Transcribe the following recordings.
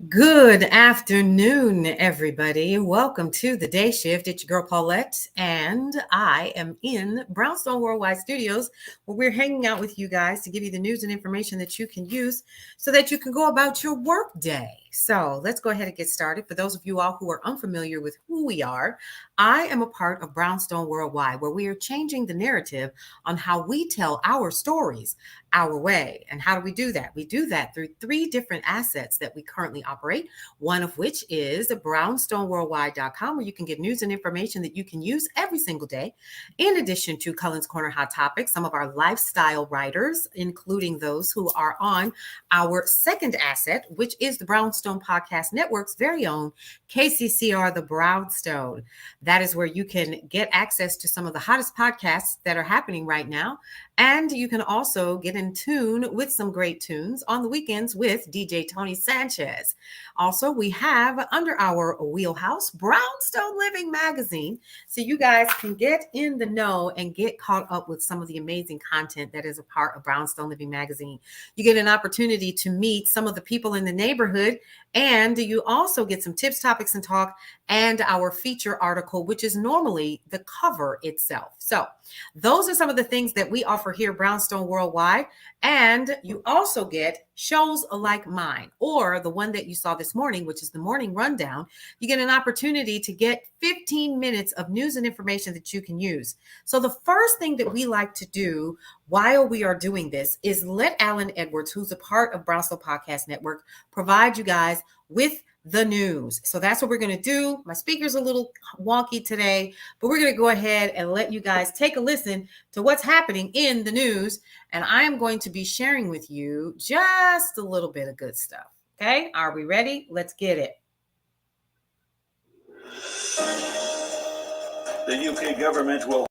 Good afternoon, everybody. Welcome to the day shift. It's your girl Paulette, and I am in Brownstone Worldwide Studios, where we're hanging out with you guys to give you the news and information that you can use so that you can go about your work day. So let's go ahead and get started. For those of you all who are unfamiliar with who we are, I am a part of Brownstone Worldwide, where we are changing the narrative on how we tell our stories our way. And how do we do that? We do that through three different assets that we currently operate, one of which is brownstoneworldwide.com, where you can get news and information that you can use every single day. In addition to Cullen's Corner Hot Topics, some of our lifestyle writers, including those who are on our second asset, which is the Brownstone Podcast Network's very own KCCR, the Brownstone. That is where you can get access to some of the hottest podcasts that are happening right now. And you can also get in tune with some great tunes on the weekends with DJ Tony Sanchez. Also, we have under our wheelhouse Brownstone Living Magazine, so you guys can get in the know and get caught up with some of the amazing content that is a part of Brownstone Living Magazine. You get an opportunity to meet some of the people in the neighborhood, and you also get some tips, topics, and talk, and our feature article, which is normally the cover itself. So those are some of the things that we offer here, Brownstone Worldwide. And you also get shows like mine, or the one that you saw this morning, which is the morning rundown. You get an opportunity to get 15 minutes of news and information that you can use. So the first thing that we like to do while we are doing this is let Alan Edwards, who's a part of Brownstone Podcast Network, provide you guys with the news. So that's what we're going to do. My speaker's a little wonky today, but we're going to go ahead and let you guys take a listen to what's happening in the news. And I am going to be sharing with you just a little bit of good stuff. Okay, are we ready? Let's get it. The UK government will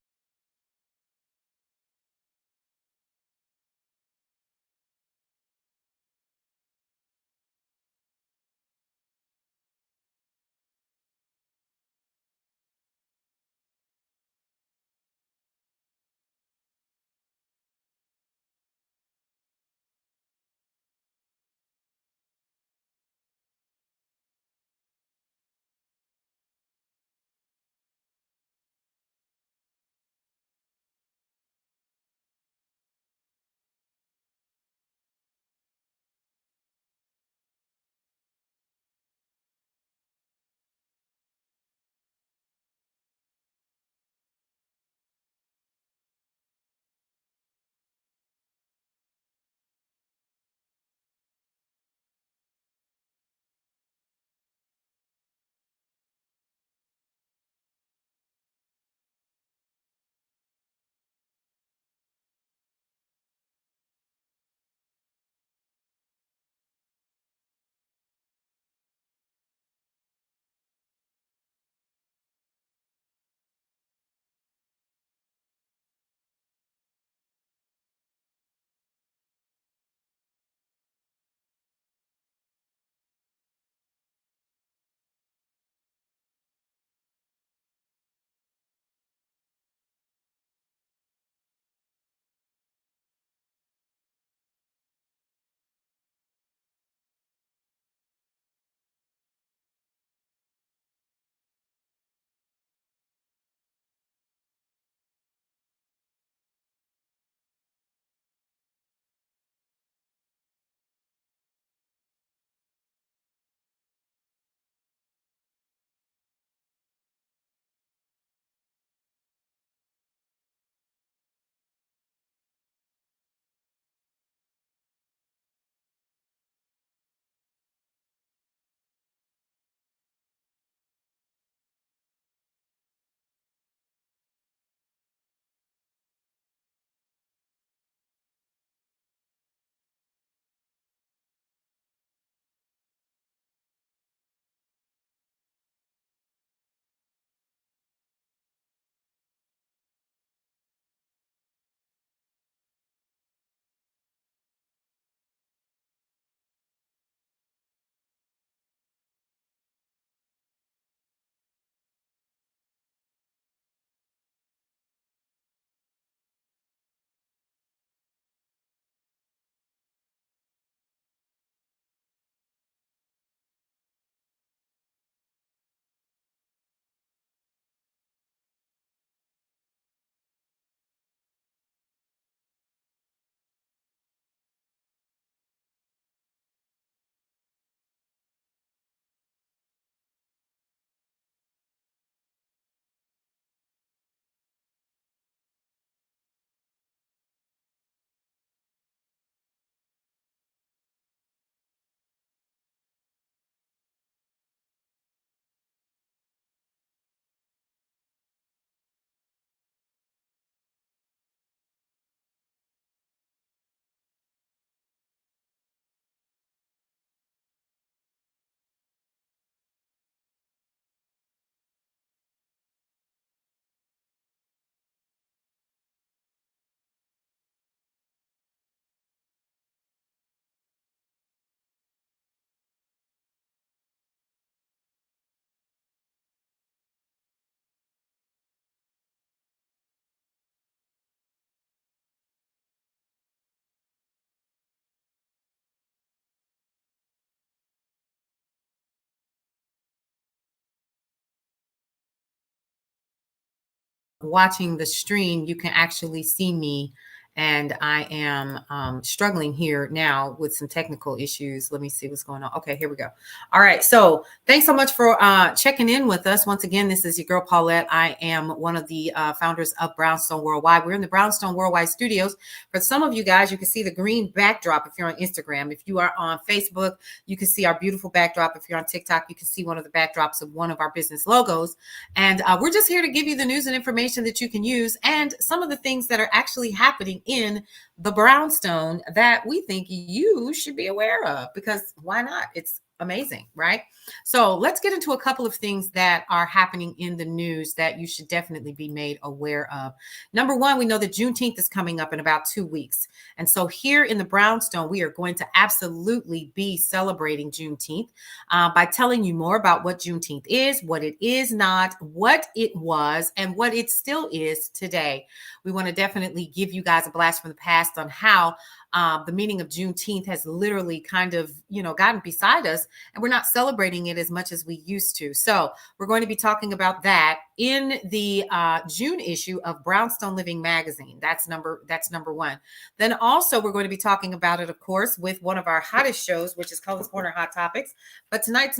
watching the stream, you can actually see me. And I am struggling here now with some technical issues. Let me see what's going on. Okay, here we go. All right. So thanks so much for checking in with us. Once again, this is your girl, Paulette. I am one of the founders of Brownstone Worldwide. We're in the Brownstone Worldwide studios. For some of you guys, you can see the green backdrop if you're on Instagram. If you are on Facebook, you can see our beautiful backdrop. If you're on TikTok, you can see one of the backdrops of one of our business logos. And we're just here to give you the news and information that you can use and some of the things that are actually happening in the Brownstone that we think you should be aware of, because why not? It's amazing, right? So let's get into a couple of things that are happening in the news that you should definitely be made aware of. Number one, we know that Juneteenth is coming up in about 2 weeks. And so here in the Brownstone, we are going to absolutely be celebrating Juneteenth by telling you more about what Juneteenth is, what it is not, what it was, and what it still is today. We want to definitely give you guys a blast from the past on how the meaning of Juneteenth has literally kind of, gotten beside us, and we're not celebrating it as much as we used to. So we're going to be talking about that in the June issue of Brownstone Living magazine. That's number one. Then also we're going to be talking about it, of course, with one of our hottest shows, which is Cullen's Corner Hot Topics. But tonight,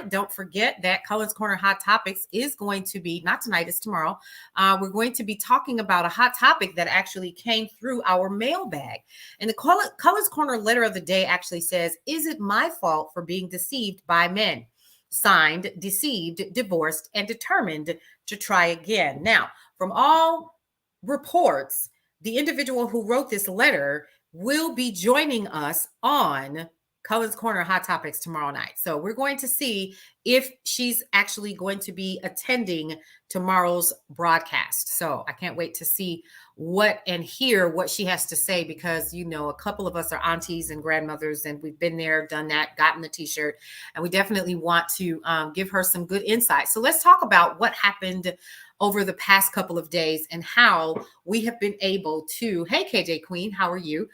don't forget that Cullen's Corner Hot Topics is going to be, not tonight, it's tomorrow. We're going to be talking about a hot topic that actually came through our mailbag. And the Cullen's Corner letter of the day actually says, "Is it my fault for being deceived by men? Signed, deceived, divorced, and determined to try again." Now, from all reports, the individual who wrote this letter will be joining us on Cullen's Corner Hot Topics tomorrow night. So we're going to see if she's actually going to be attending tomorrow's broadcast. So I can't wait to see what and hear what she has to say, because, a couple of us are aunties and grandmothers, and we've been there, done that, gotten the t-shirt, and we definitely want to give her some good insight. So let's talk about what happened over the past couple of days and how we have been able to, hey, KJ Queen, how are you?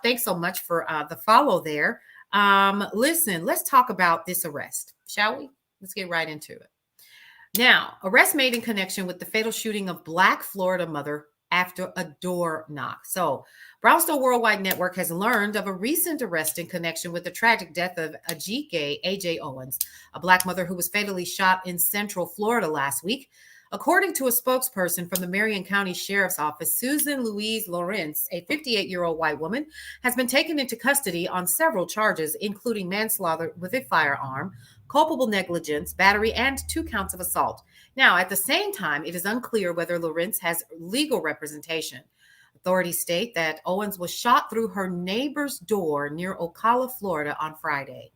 Thanks so much for the follow there. Listen, let's talk about this arrest, shall we? Let's get right into it. Now, arrest made in connection with the fatal shooting of Black Florida mother after a door knock. So Brownstone Worldwide Network has learned of a recent arrest in connection with the tragic death of Ajike A.J. Owens, a Black mother who was fatally shot in Central Florida last week. According to a spokesperson from the Marion County Sheriff's Office, Susan Louise Lawrence, a 58-year-old white woman, has been taken into custody on several charges, including manslaughter with a firearm, culpable negligence, battery, and 2 counts of assault. Now, at the same time, it is unclear whether Lawrence has legal representation. Authorities state that Owens was shot through her neighbor's door near Ocala, Florida on Friday.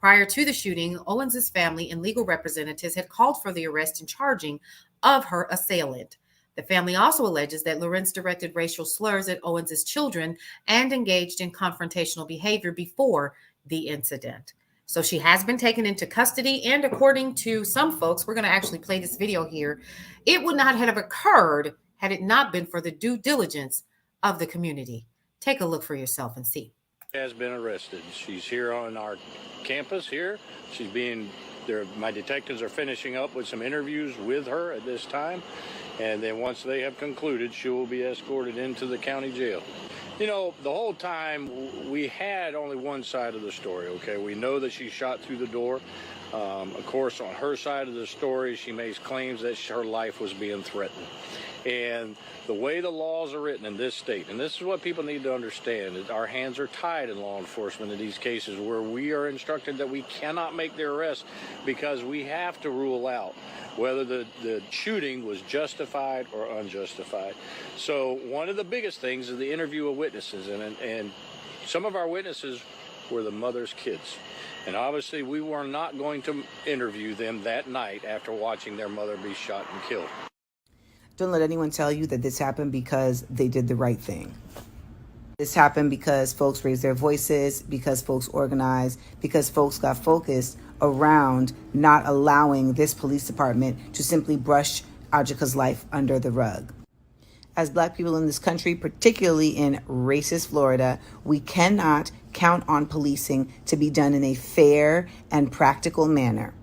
Prior to the shooting, Owens's family and legal representatives had called for the arrest and charging of her assailant. The family also alleges that Lawrence directed racial slurs at Owens's children and engaged in confrontational behavior before the incident. So she has been taken into custody, and according to some folks, we're going to actually play this video here, it would not have occurred had it not been for the due diligence of the community. Take a look for yourself and see. Has been arrested. She's here on our campus here. She's being there. My detectives are finishing up with some interviews with her at this time, and then once they have concluded, she will be escorted into the county jail. The whole time we had only one side of the story. Okay, we know that she shot through the door. Of course, on her side of the story, she makes claims that her life was being threatened. And the way the laws are written in this state, and this is what people need to understand, is our hands are tied in law enforcement in these cases where we are instructed that we cannot make their arrest because we have to rule out whether the shooting was justified or unjustified. So one of the biggest things is the interview of witnesses, and some of our witnesses were the mother's kids. And obviously we were not going to interview them that night after watching their mother be shot and killed. Don't let anyone tell you that this happened because they did the right thing. This happened because folks raised their voices, because folks organized, because folks got focused around not allowing this police department to simply brush Ajika's life under the rug. As Black people in this country, particularly in racist Florida, we cannot count on policing to be done in a fair and practical manner.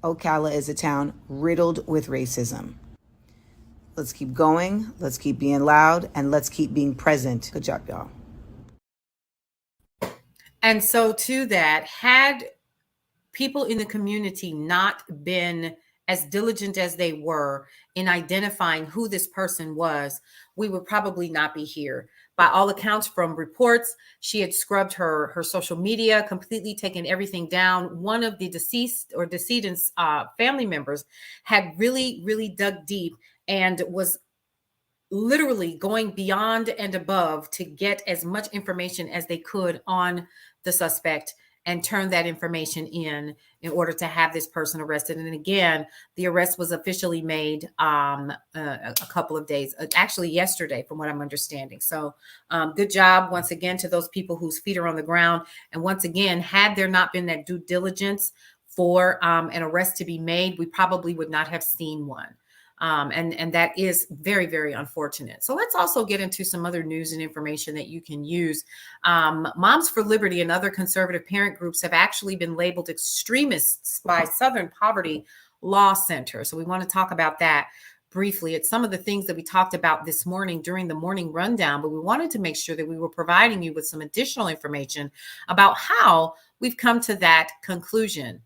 Ocala is a town riddled with racism. Let's keep going. Let's keep being loud, and let's keep being present. Good job, y'all. And so to that, had people in the community not been as diligent as they were in identifying who this person was, we would probably not be here. By all accounts, from reports, she had scrubbed her social media, completely taken everything down. One of the deceased or decedent's family members had really dug deep and was literally going beyond and above to get as much information as they could on the suspect and turn that information in order to have this person arrested. And again, the arrest was officially made a couple of days, actually yesterday, from what I'm understanding. So good job once again to those people whose feet are on the ground. And once again, had there not been that due diligence for an arrest to be made, we probably would not have seen one. And that is very unfortunate. So let's also get into some other news and information that you can use. Moms for Liberty and other conservative parent groups have actually been labeled extremists by Southern Poverty Law Center. So we want to talk about that briefly. It's some of the things that we talked about this morning during the morning rundown, but we wanted to make sure that we were providing you with some additional information about how we've come to that conclusion.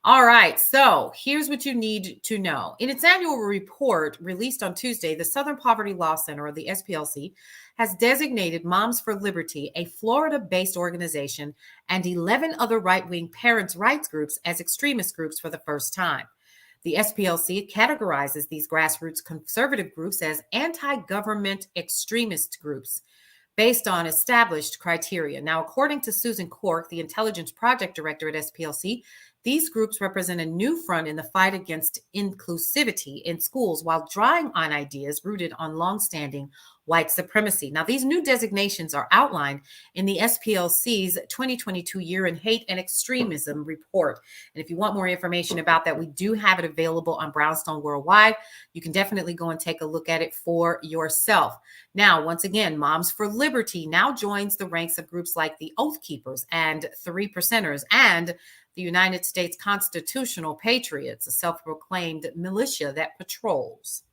All right, so here's what you need to know. In its annual report released on Tuesday, the Southern Poverty Law Center, or the SPLC, has designated Moms for Liberty, a Florida-based organization, and 11 other right-wing parents' rights groups as extremist groups for the first time. The SPLC categorizes these grassroots conservative groups as anti-government extremist groups based on established criteria. Now, according to Susan Cork, the Intelligence Project Director at SPLC, these groups represent a new front in the fight against inclusivity in schools while drawing on ideas rooted on longstanding white supremacy. Now, these new designations are outlined in the SPLC's 2022 Year in Hate and Extremism report. And if you want more information about that, we do have it available on Brownstone Worldwide. You can definitely go and take a look at it for yourself. Now, once again, Moms for Liberty now joins the ranks of groups like the Oath Keepers and Three Percenters and the United States Constitutional Patriots, a self-proclaimed militia that patrols.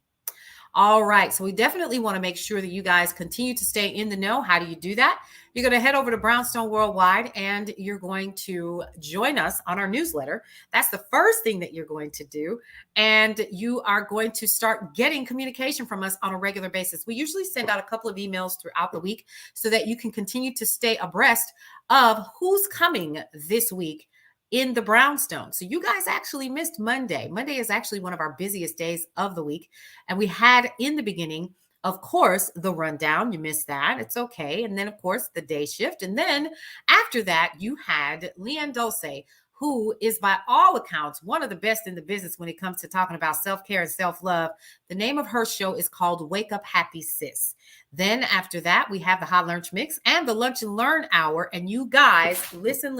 All right, so we definitely want to make sure that you guys continue to stay in the know. How do you do that? You're going to head over to Brownstone Worldwide and you're going to join us on our newsletter. That's the first thing that you're going to do. And you are going to start getting communication from us on a regular basis. We usually send out a couple of emails throughout the week so that you can continue to stay abreast of who's coming this week in the Brownstone. So you guys actually missed Monday. Monday is actually one of our busiest days of the week. And we had in the beginning, of course, the rundown. You missed that. It's okay. And then, of course, the day shift. And then after that, you had Leanne Dulce, who is by all accounts one of the best in the business when it comes to talking about self-care and self-love. The name of her show is called Wake Up Happy Sis. Then after that, we have the Hot Lunch Mix and the Lunch and Learn Hour. And you guys, listen.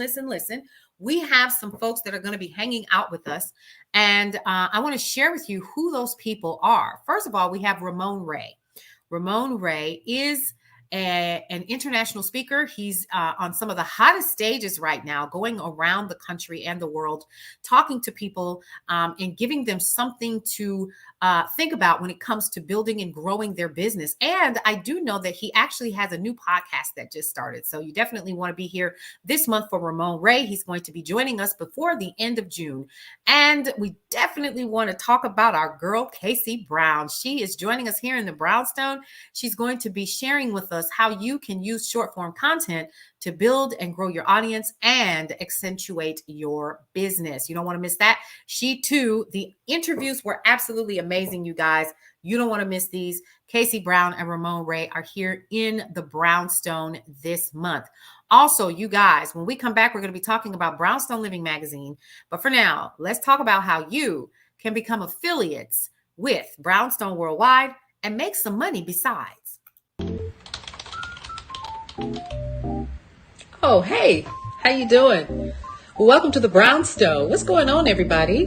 We have some folks that are going to be hanging out with us. And I want to share with you who those people are. First of all, we have Ramon Ray. Ramon Ray is an international speaker. He's on some of the hottest stages right now, going around the country and the world, talking to people and giving them something to think about when it comes to building and growing their business. And I do know that he actually has a new podcast that just started. So you definitely want to be here this month for Ramon Ray. He's going to be joining us before the end of June. And we definitely want to talk about our girl, Casey Brown. She is joining us here in the Brownstone. She's going to be sharing with us how you can use short form content to build and grow your audience and accentuate your business. You don't want to miss that. She too, the interviews were absolutely amazing, you guys. You don't want to miss these. Casey Brown and Ramon Ray are here in the Brownstone this month. Also, you guys, when we come back, we're going to be talking about Brownstone Living Magazine. But for now, let's talk about how you can become affiliates with Brownstone Worldwide and make some money besides. Oh, hey, how you doing? Welcome to the Brownstone. What's going on, everybody?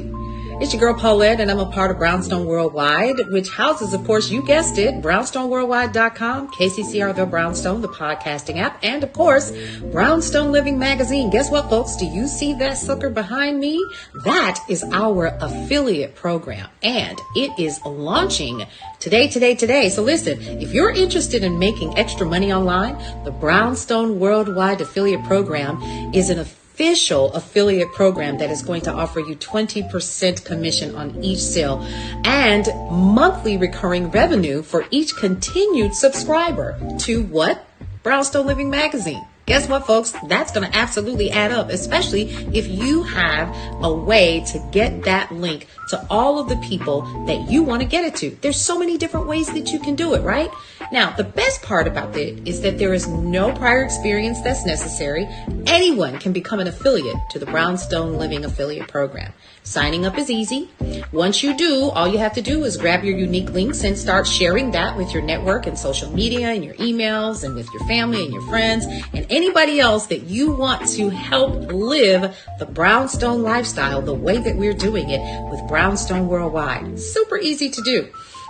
It's your girl Paulette, and I'm a part of Brownstone Worldwide, which houses, of course, you guessed it, brownstoneworldwide.com, KCCR The Brownstone, the podcasting app, and, of course, Brownstone Living Magazine. Guess what, folks? Do you see that sucker behind me? That is our affiliate program, and it is launching today. So listen, if you're interested in making extra money online, the Brownstone Worldwide affiliate program is an official affiliate program that is going to offer you 20% commission on each sale and monthly recurring revenue for each continued subscriber to what? Brownstone Living Magazine. Guess what, folks? That's going to absolutely add up, especially if you have a way to get that link to all of the people that you want to get it to. There's so many different ways that you can do it, right? Now, the best part about it is that there is no prior experience that's necessary. Anyone can become an affiliate to the Brownstone Living Affiliate Program. Signing up is easy. Once you do, all you have to do is grab your unique links and start sharing that with your network and social media and your emails and with your family and your friends and anybody else that you want to help live the Brownstone lifestyle the way that we're doing it with Brownstone Worldwide. Super easy to do.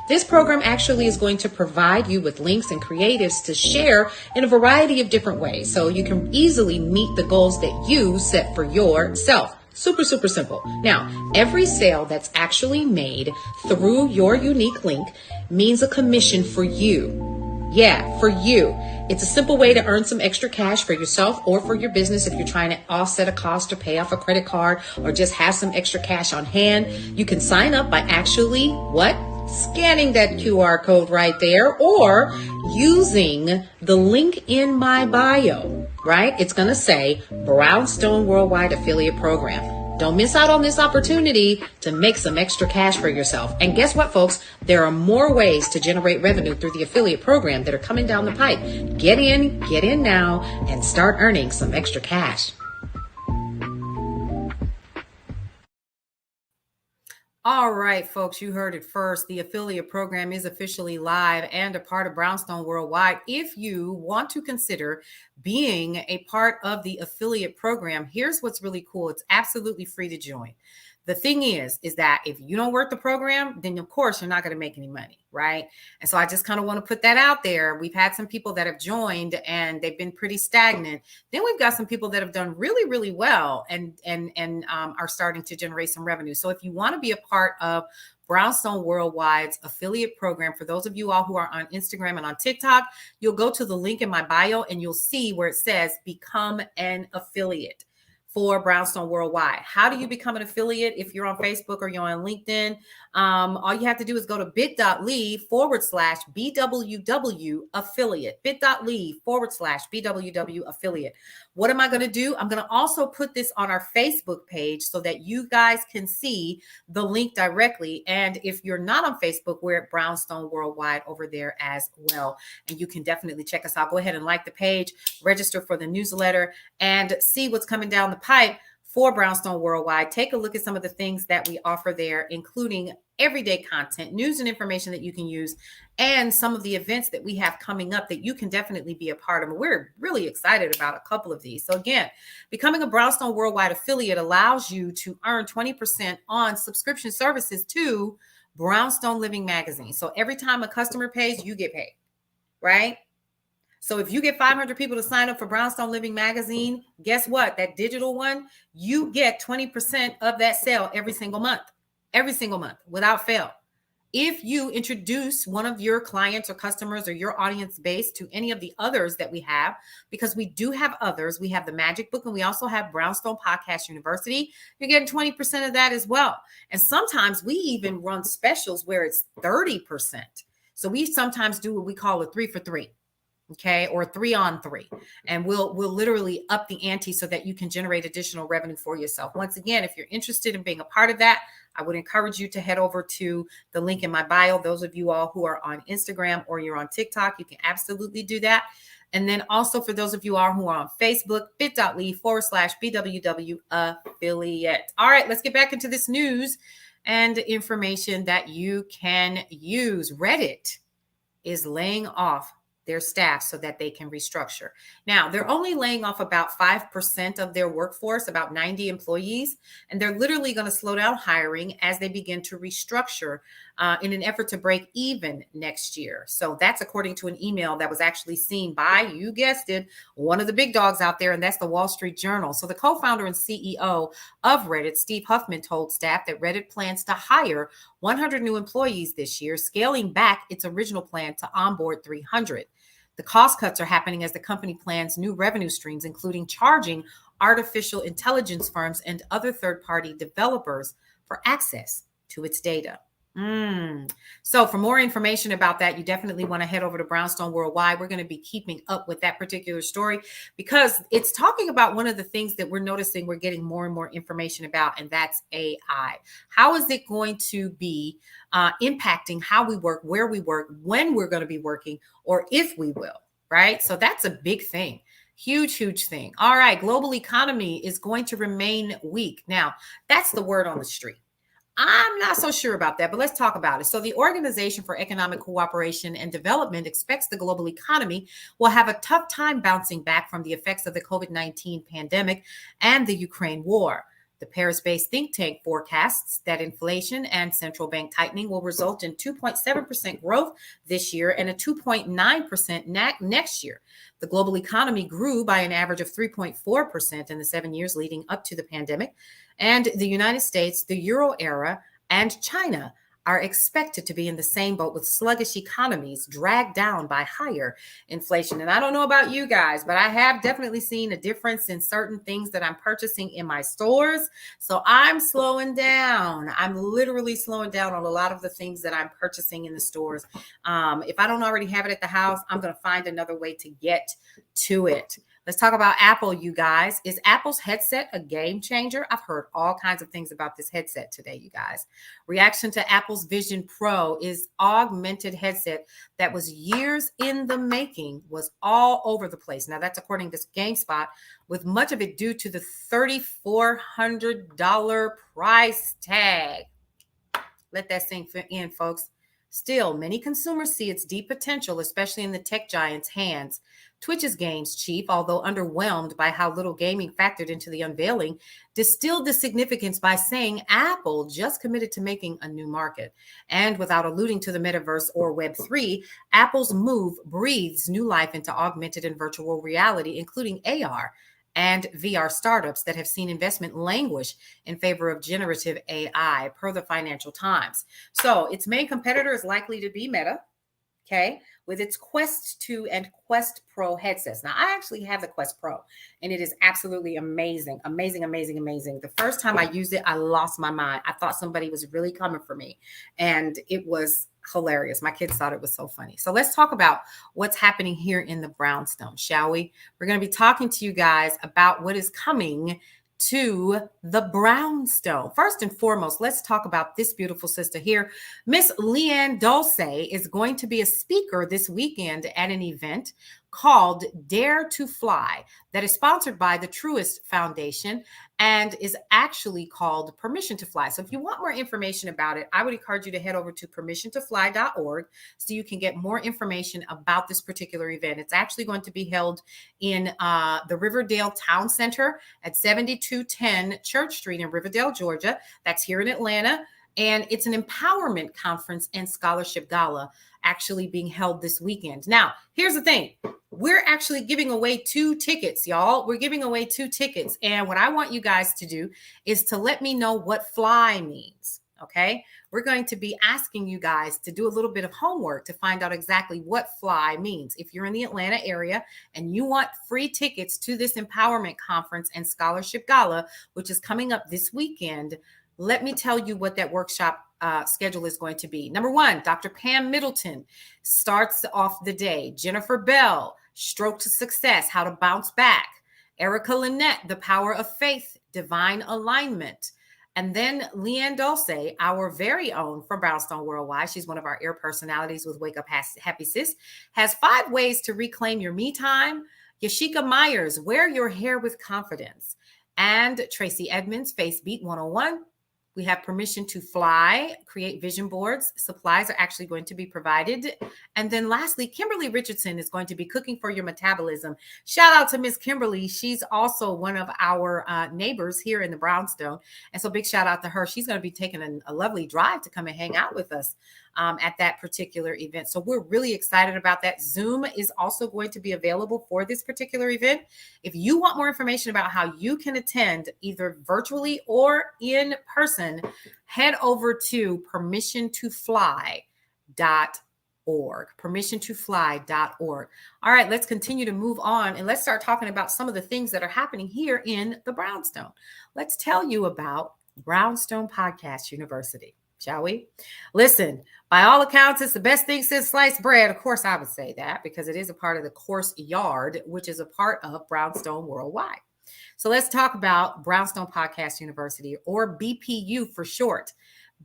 This program actually is going to provide you with links and creatives to share in a variety of different ways, so you can easily meet the goals that you set for yourself. Super simple. Now, every sale that's actually made through your unique link means a commission for you. Yeah, for you. It's a simple way to earn some extra cash for yourself or for your business if you're trying to offset a cost or pay off a credit card or just have some extra cash on hand. You can sign up by actually scanning that QR code right there or using the link in my bio, right? It's going to say Brownstone Worldwide Affiliate Program. Don't miss out on this opportunity to make some extra cash for yourself. And guess what, folks? There are more ways to generate revenue through the affiliate program that are coming down the pipe. Get in now and start earning some extra cash. All right, folks, you heard it first. The affiliate program is officially live and a part of Brownstone Worldwide. If you want to consider being a part of the affiliate program, here's what's really cool. It's absolutely free to join. The thing is that if you don't work the program, then of course you're not going to make any money, right? And so I just kind of want to put that out there. We've had some people that have joined and they've been pretty stagnant. Then we've got some people that have done really, really well and are starting to generate some revenue. So if you want to be a part of Brownstone Worldwide's affiliate program, for those of you all who are on Instagram and on TikTok, you'll go to the link in my bio and you'll see where it says become an affiliate for Brownstone Worldwide. How do you become an affiliate if you're on Facebook or you're on LinkedIn? All you have to do is go to bit.ly/BWW affiliate, bit.ly/BWW affiliate. What am I going to do? I'm going to also put this on our Facebook page so that you guys can see the link directly. And if you're not on Facebook, we're at Brownstone Worldwide over there as well. And you can definitely check us out. Go ahead and like the page, register for the newsletter, and see what's coming down the pipe for Brownstone Worldwide. Take a look at some of the things that we offer there, including everyday content, news and information that you can use, and some of the events that we have coming up that you can definitely be a part of. And we're really excited about a couple of these. So again, becoming a Brownstone Worldwide affiliate allows you to earn 20% on subscription services to Brownstone Living Magazine. So every time a customer pays, you get paid, right? So if you get 500 people to sign up for Brownstone Living Magazine, guess what? That digital one, you get 20% of that sale every single month without fail. If you introduce one of your clients or customers or your audience base to any of the others that we have, because we do have others, we have the Magic Book and we also have Brownstone Podcast University, you're getting 20% of that as well. And sometimes we even run specials where it's 30%. So we sometimes do what we call a 3 for 3. Okay, or 3 on 3, and we'll literally up the ante so that you can generate additional revenue for yourself. Once again, if you're interested in being a part of that, I would encourage you to head over to the link in my bio. Those of you all who are on Instagram or you're on TikTok, you can absolutely do that. And then also for those of you all who are on Facebook, bit.ly/BWW affiliate. All right, let's get back into this news and information that you can use. Reddit is laying off their staff so that they can restructure. Now, they're only laying off about 5% of their workforce, about 90 employees, and they're literally going to slow down hiring as they begin to restructure in an effort to break even next year. So that's according to an email that was actually seen by, you guessed it, one of the big dogs out there, and that's the Wall Street Journal. So the co-founder and CEO of Reddit, Steve Huffman, told staff that Reddit plans to hire 100 new employees this year, scaling back its original plan to onboard 300. The cost cuts are happening as the company plans new revenue streams, including charging artificial intelligence firms and other third-party developers for access to its data. So for more information about that, you definitely want to head over to Brownstone Worldwide. We're going to be keeping up with that particular story because it's talking about one of the things that we're noticing we're getting more and more information about, and that's AI. How is it going to be impacting how we work, where we work, when we're going to be working, or if we will, right? So that's a big thing. Huge thing. All right. Global economy is going to remain weak. Now, that's the word on the street. I'm not so sure about that, but let's talk about it. So the Organization for Economic Cooperation and Development expects the global economy will have a tough time bouncing back from the effects of the COVID-19 pandemic and the Ukraine war. The Paris-based think tank forecasts that inflation and central bank tightening will result in 2.7% growth this year and a 2.9% next year. The global economy grew by an average of 3.4% in the 7 years leading up to the pandemic. And the United States, the Euro area, and China are expected to be in the same boat with sluggish economies dragged down by higher inflation. And I don't know about you guys, but I have definitely seen a difference in certain things that I'm purchasing in my stores. So I'm slowing down. I'm literally slowing down on a lot of the things that I'm purchasing in the stores. If I don't already have it at the house, I'm going to find another way to get to it. Let's talk about Apple, you guys. Is Apple's headset a game changer? I've heard all kinds of things about this headset today, you guys. Reaction to Apple's Vision Pro is augmented headset that was years in the making, was all over the place. Now, that's according to GameSpot, with much of it due to the $3,400 price tag. Let that sink in, folks. Still, many consumers see its deep potential, especially in the tech giant's hands. Twitch's games chief, although underwhelmed by how little gaming factored into the unveiling, distilled the significance by saying Apple just committed to making a new market. And without alluding to the metaverse or Web3, Apple's move breathes new life into augmented and virtual reality, including AR and VR startups that have seen investment languish in favor of generative AI, per the Financial Times. So its main competitor is likely to be Meta, okay, with its Quest 2 and Quest Pro headsets. Now, I actually have the Quest Pro, and it is absolutely amazing. The first time I used it, I lost my mind. I thought somebody was really coming for me, and it was hilarious. My kids thought it was so funny. So let's talk about what's happening here in the Brownstone, shall we? We're going to be talking to you guys about what is coming to the Brownstone. First and foremost, let's talk about this beautiful sister here. Miss Leanne Dulce is going to be a speaker this weekend at an event called Dare to Fly that is sponsored by the Truist Foundation and is actually called Permission to Fly. So if you want more information about it, I would encourage you to head over to permissiontofly.org so you can get more information about this particular event. It's actually going to be held in the Riverdale Town Center at 7210 Church Street in Riverdale, Georgia. That's here in Atlanta. And it's an empowerment conference and scholarship gala actually being held this weekend. Now, here's the thing. We're actually giving away 2 tickets, y'all. We're giving away 2 tickets. And what I want you guys to do is to let me know what fly means, okay? We're going to be asking you guys to do a little bit of homework to find out exactly what fly means. If you're in the Atlanta area and you want free tickets to this empowerment conference and scholarship gala, which is coming up this weekend, let me tell you what that workshop schedule is going to be. Number 1, Dr. Pam Middleton starts off the day. Jennifer Bell, Stroke to Success, How to Bounce Back. Erica Lynette, The Power of Faith, Divine Alignment. And then Leanne Dulce, our very own from Brownstone Worldwide, she's one of our air personalities with Wake Up Happy Sis, has 5 ways to reclaim your me time. Yashika Myers, Wear Your Hair with Confidence. And Tracy Edmonds, Face Beat 101. We have permission to fly, create vision boards. Supplies are actually going to be provided. And then lastly, Kimberly Richardson is going to be cooking for your metabolism. Shout out to Miss Kimberly. She's also one of our neighbors here in the Brownstone. And so big shout out to her. She's going to be taking a lovely drive to come and hang out with us at that particular event. So we're really excited about that. Zoom is also going to be available for this particular event. If you want more information about how you can attend either virtually or in person, head over to permissiontofly.org. Permissiontofly.org. All right, let's continue to move on and let's start talking about some of the things that are happening here in the Brownstone. Let's tell you about Brownstone Podcast University, shall we? Listen, by all accounts, it's the best thing since sliced bread. Of course, I would say that because it is a part of the course yard, which is a part of Brownstone Worldwide. So let's talk about Brownstone Podcast University, or BPU for short.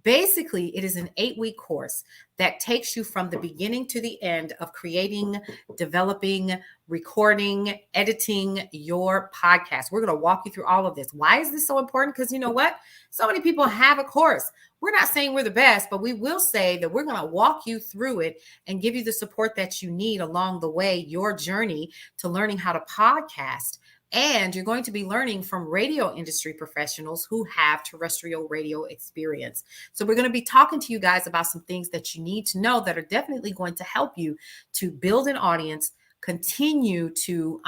Basically, it is an 8-week course that takes you from the beginning to the end of creating, developing, recording, editing your podcast. We're going to walk you through all of this. Why is this so important? Because you know what? So many people have a course. We're not saying we're the best, but we will say that we're going to walk you through it and give you the support that you need along the way, your journey to learning how to podcast. And you're going to be learning from radio industry professionals who have terrestrial radio experience. So we're going to be talking to you guys about some things that you need to know that are definitely going to help you to build an audience, continue to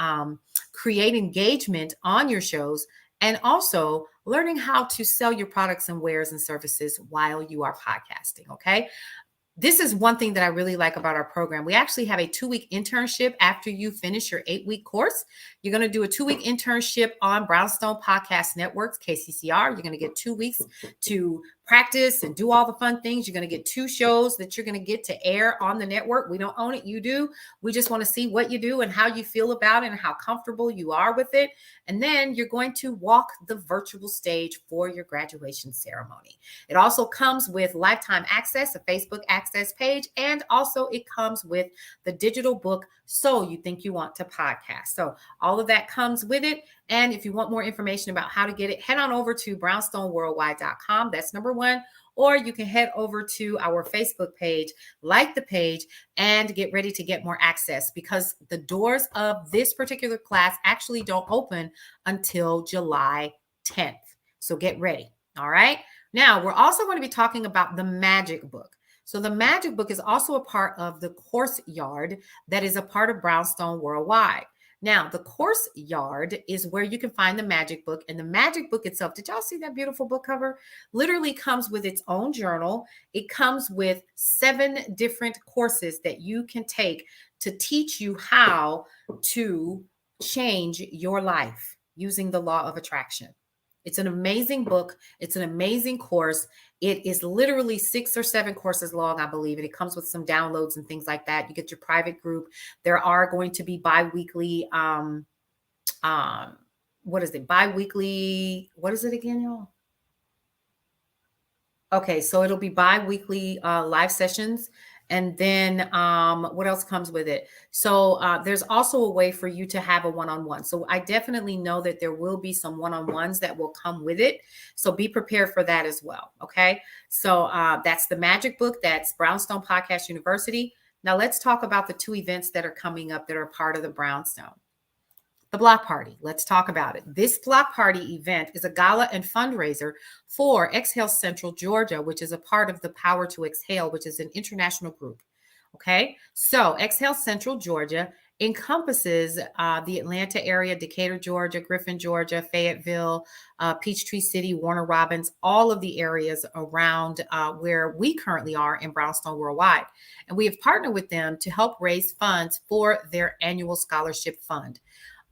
create engagement on your shows, and also learning how to sell your products and wares and services while you are podcasting. Okay. This is one thing that I really like about our program. We actually have a 2-week internship after you finish your 8-week course. You're going to do a 2-week internship on Brownstone Podcast Networks, KCCR. You're going to get 2 weeks to practice and do all the fun things. You're going to get 2 shows that you're going to get to air on the network. We don't own it. You do. We just want to see what you do and how you feel about it and how comfortable you are with it. And then you're going to walk the virtual stage for your graduation ceremony. It also comes with lifetime access, a Facebook access page, and also it comes with the digital book, So You Think You Want to Podcast. So all of that comes with it. And if you want more information about how to get it, head on over to brownstoneworldwide.com. That's number 1. Or you can head over to our Facebook page, like the page, and get ready to get more access, because the doors of this particular class actually don't open until July 10th. So get ready. All right. Now, we're also going to be talking about the Magic Book. So the Magic Book is also a part of the course yard that is a part of Brownstone Worldwide. Now, the course yard is where you can find the Magic Book, and the Magic Book itself, did y'all see that beautiful book cover? Literally comes with its own journal. It comes with 7 different courses that you can take to teach you how to change your life using the law of attraction. It's an amazing book. It's an amazing course. It is literally 6 or 7 courses long, I believe, and it comes with some downloads and things like that. You get your private group. There are going to be bi-weekly, what is it? Bi-weekly, what is it again, y'all? Okay, so it'll be bi-weekly live sessions. And then what else comes with it? So there's also a way for you to have a one-on-one. So I definitely know that there will be some one-on-ones that will come with it. So be prepared for that as well. Okay. So that's the Magic Book. That's Brownstone Podcast University. Now let's talk about the 2 events that are coming up that are part of the Brownstone. The block party. Let's talk about it. This block party event is a gala and fundraiser for Exhale Central Georgia, which is a part of the Power to Exhale, which is an international group. Okay, so Exhale Central Georgia encompasses the Atlanta area, Decatur, Georgia, Griffin, Georgia, Fayetteville, Peachtree City, Warner Robins, all of the areas around where we currently are in Brownstone Worldwide. And we have partnered with them to help raise funds for their annual scholarship fund.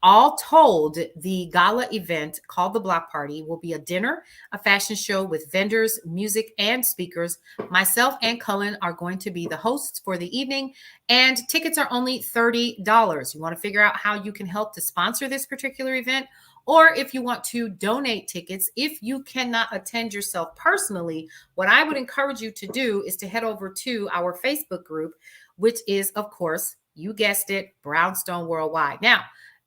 All told, the gala event called the Block Party will be a dinner, a fashion show with vendors, music, and speakers. Myself and Cullen are going to be the hosts for the evening, and tickets are only $30. You want to figure out how you can help to sponsor this particular event, or if you want to donate tickets. If you cannot attend yourself personally, what I would encourage you to do is to head over to our Facebook group, which is, of course, you guessed it, Brownstone Worldwide. Now,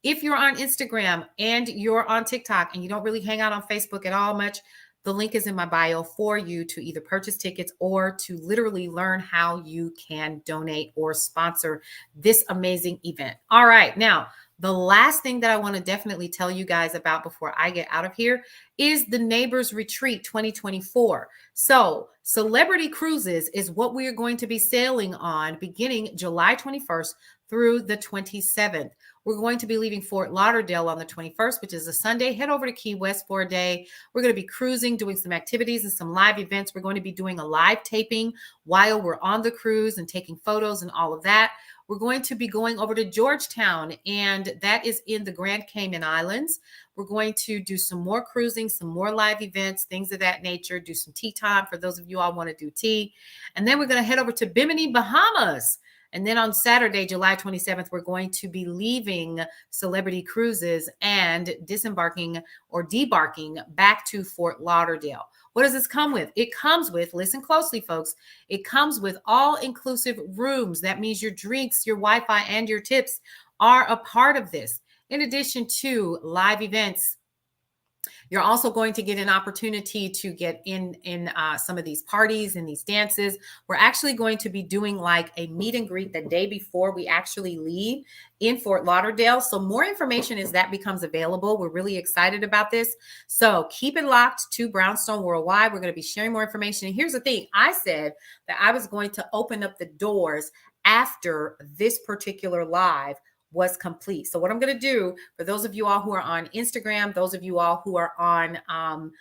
if you're on Instagram and you're on TikTok and you don't really hang out on Facebook at all much, The link is in my bio for you to either purchase tickets or to literally learn how you can donate or sponsor this amazing event. All right. Now, the last thing that I want to definitely tell you guys about before I get out of here is the Neighbors Retreat 2024. So, Celebrity Cruises is what we are going to be sailing on beginning July 21st through the 27th. We're going to be leaving Fort Lauderdale on the 21st, which is a Sunday. Head over to Key West for a day. We're going to be cruising, doing some activities and some live events. We're going to be doing a live taping while we're on the cruise and taking photos and all of that. We're going to be going over to Georgetown, and that is in the Grand Cayman Islands. We're going to do some more cruising, some more live events, things of that nature, do some tea time for those of you all want to do tea. And then we're going to head over to Bimini, Bahamas. And then on Saturday, July 27th, we're going to be leaving Celebrity Cruises and disembarking or debarking back to Fort Lauderdale. What does this come with? It comes with, listen closely, folks, it comes with all-inclusive rooms. That means your drinks, your Wi-Fi, and your tips are a part of this. In addition to live events, you're also going to get an opportunity to get in some of these parties and these dances. We're actually going to be doing like a meet and greet the day before we actually leave in Fort Lauderdale. So more information as that becomes available. We're really excited about this. So keep it locked to Brownstone Worldwide. We're going to be sharing more information. And here's the thing. I said that I was going to open up the doors after this particular live was complete. So what I'm going to do for those of you all who are on Instagram, those of you all who are on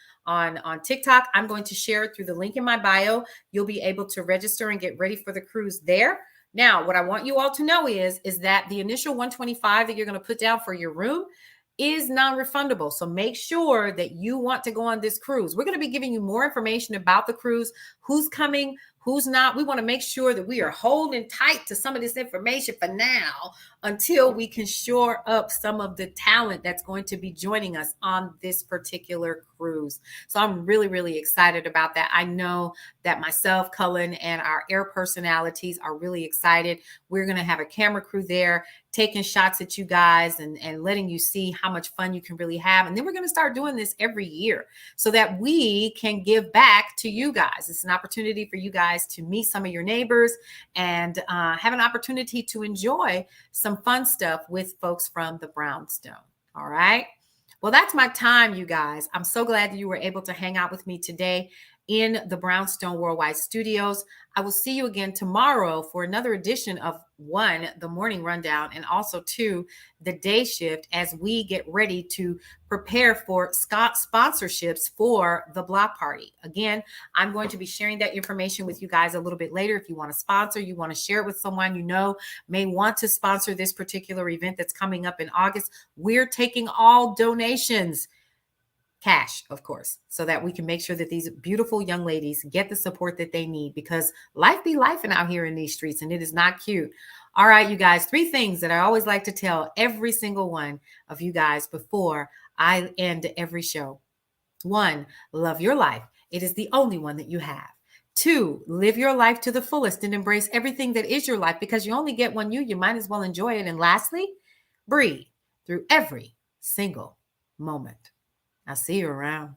TikTok, I'm going to share it through the link in my bio. You'll be able to register and get ready for the cruise there. Now, what I want you all to know is that the initial $125 that you're going to put down for your room is non-refundable. So make sure that you want to go on this cruise. We're going to be giving you more information about the cruise, who's coming, who's not. We want to make sure that we are holding tight to some of this information for now until we can shore up some of the talent that's going to be joining us on this particular cruise. So I'm really, really excited about that. I know that myself, Cullen, and our air personalities are really excited. We're going to have a camera crew there taking shots at you guys and letting you see how much fun you can really have. And then we're going to start doing this every year so that we can give back to you guys. It's an opportunity for you guys to meet some of your neighbors and have an opportunity to enjoy some fun stuff with folks from the Brownstone. All right. Well, that's my time, you guys. I'm so glad that you were able to hang out with me today in the Brownstone Worldwide Studios. I will see you again tomorrow for another edition of 1, the morning rundown, and also 2, the day shift, as we get ready to prepare for sponsorships for the block party. Again, I'm going to be sharing that information with you guys a little bit later. If you want to sponsor, you want to share it with someone you know may want to sponsor this particular event that's coming up in August, we're taking all donations. Cash, of course, so that we can make sure that these beautiful young ladies get the support that they need, because life be lifing out here in these streets and it is not cute. All right, you guys, 3 things that I always like to tell every single one of you guys before I end every show. 1, love your life. It is the only one that you have. 2, live your life to the fullest and embrace everything that is your life, because you only get one you might as well enjoy it. And lastly, breathe through every single moment. I'll see you around.